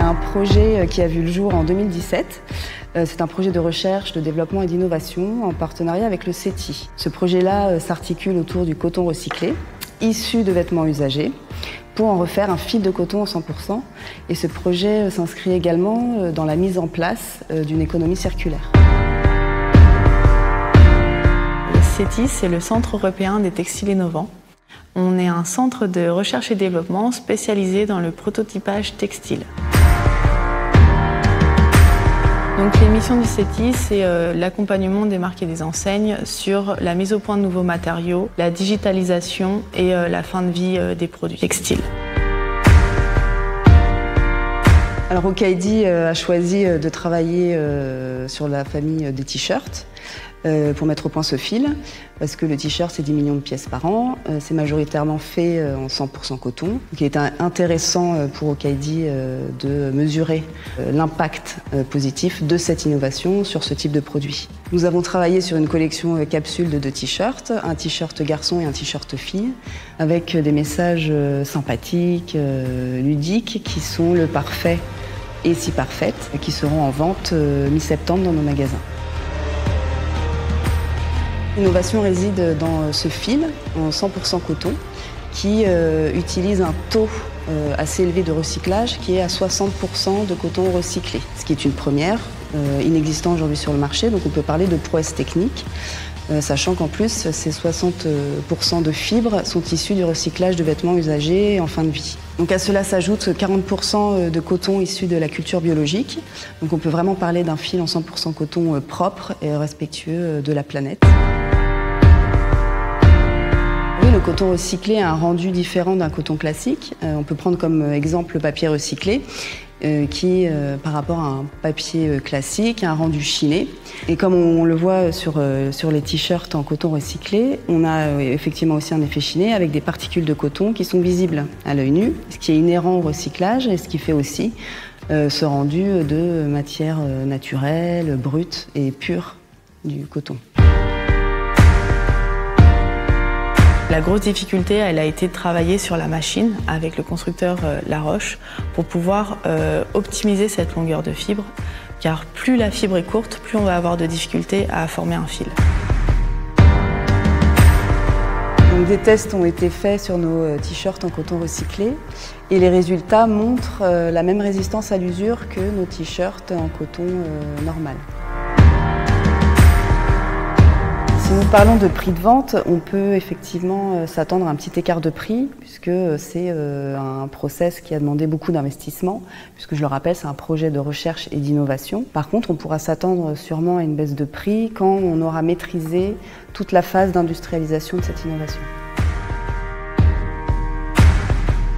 un projet qui a vu le jour en 2017. C'est un projet de recherche, de développement et d'innovation en partenariat avec le CETI. Ce projet-là s'articule autour du coton recyclé, issu de vêtements usagés, pour en refaire un fil de coton à 100%. Et ce projet s'inscrit également dans la mise en place d'une économie circulaire. Le CETI, c'est le Centre européen des textiles innovants. On est un centre de recherche et développement spécialisé dans le prototypage textile. Donc, les missions du CETI, c'est l'accompagnement des marques et des enseignes sur la mise au point de nouveaux matériaux, la digitalisation et la fin de vie des produits textiles. Alors Hokkaidi a choisi de travailler sur la famille des t-shirts pour mettre au point ce fil, parce que le t-shirt c'est 10 millions de pièces par an, c'est majoritairement fait en 100% coton. Donc il est intéressant pour Hokkaidi de mesurer l'impact positif de cette innovation sur ce type de produit. Nous avons travaillé sur une collection capsule de 2 t-shirts, un t-shirt garçon et un t-shirt fille, avec des messages sympathiques, ludiques, qui sont le parfait et si parfaite, qui seront en vente mi-septembre dans nos magasins. L'innovation réside dans ce fil en 100% coton qui utilise un taux assez élevé de recyclage qui est à 60% de coton recyclé, ce qui est une première, inexistant aujourd'hui sur le marché, donc on peut parler de prouesse technique, sachant qu'en plus ces 60% de fibres sont issues du recyclage de vêtements usagés en fin de vie. Donc à cela s'ajoute 40% de coton issu de la culture biologique, donc on peut vraiment parler d'un fil en 100% coton propre et respectueux de la planète. Le coton recyclé a un rendu différent d'un coton classique. On peut prendre comme exemple le papier recyclé qui, par rapport à un papier classique, a un rendu chiné. Et comme on le voit sur les t-shirts en coton recyclé, on a effectivement aussi un effet chiné avec des particules de coton qui sont visibles à l'œil nu, ce qui est inhérent au recyclage et ce qui fait aussi ce rendu de matière naturelle, brute et pure du coton. La grosse difficulté, elle a été de travailler sur la machine avec le constructeur La Roche pour pouvoir optimiser cette longueur de fibre, car plus la fibre est courte, plus on va avoir de difficultés à former un fil. Donc, des tests ont été faits sur nos t-shirts en coton recyclé et les résultats montrent la même résistance à l'usure que nos t-shirts en coton normal. Si nous parlons de prix de vente, on peut effectivement s'attendre à un petit écart de prix puisque c'est un process qui a demandé beaucoup d'investissement, puisque je le rappelle, c'est un projet de recherche et d'innovation. Par contre, on pourra s'attendre sûrement à une baisse de prix quand on aura maîtrisé toute la phase d'industrialisation de cette innovation.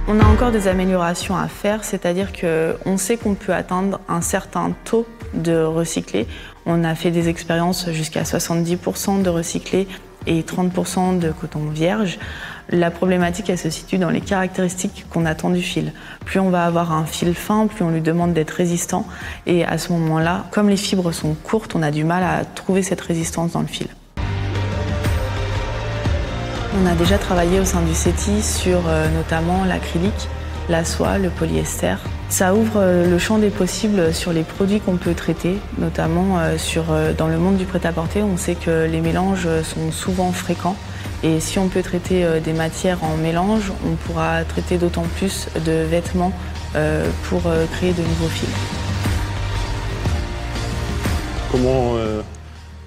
On a encore des améliorations à faire, c'est-à-dire qu'on sait qu'on peut atteindre un certain taux de recyclé. On a fait des expériences jusqu'à 70% de recyclé et 30% de coton vierge. La problématique, elle se situe dans les caractéristiques qu'on attend du fil. Plus on va avoir un fil fin, plus on lui demande d'être résistant. Et à ce moment-là, comme les fibres sont courtes, on a du mal à trouver cette résistance dans le fil. On a déjà travaillé au sein du CETI sur notamment l'acrylique, la soie, le polyester. Ça ouvre le champ des possibles sur les produits qu'on peut traiter, notamment dans le monde du prêt-à-porter. On sait que les mélanges sont souvent fréquents et si on peut traiter des matières en mélange, on pourra traiter d'autant plus de vêtements pour créer de nouveaux fils. Comment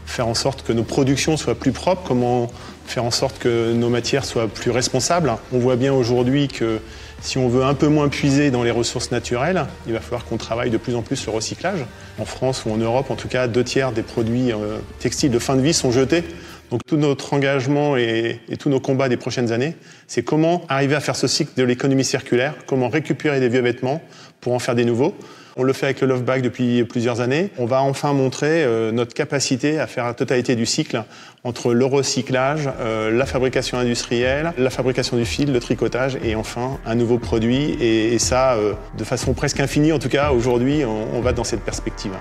faire en sorte que nos productions soient plus propres, comment faire en sorte que nos matières soient plus responsables. On voit bien aujourd'hui que si on veut un peu moins puiser dans les ressources naturelles, il va falloir qu'on travaille de plus en plus le recyclage. En France ou en Europe, en tout cas, 2/3 des produits textiles de fin de vie sont jetés. Donc tout notre engagement et tous nos combats des prochaines années, c'est comment arriver à faire ce cycle de l'économie circulaire, comment récupérer des vieux vêtements pour en faire des nouveaux. On le fait avec le Love Bag depuis plusieurs années. On va enfin montrer notre capacité à faire la totalité du cycle entre le recyclage, la fabrication industrielle, la fabrication du fil, le tricotage et enfin un nouveau produit. Et ça, de façon presque infinie en tout cas, aujourd'hui, on va dans cette perspective.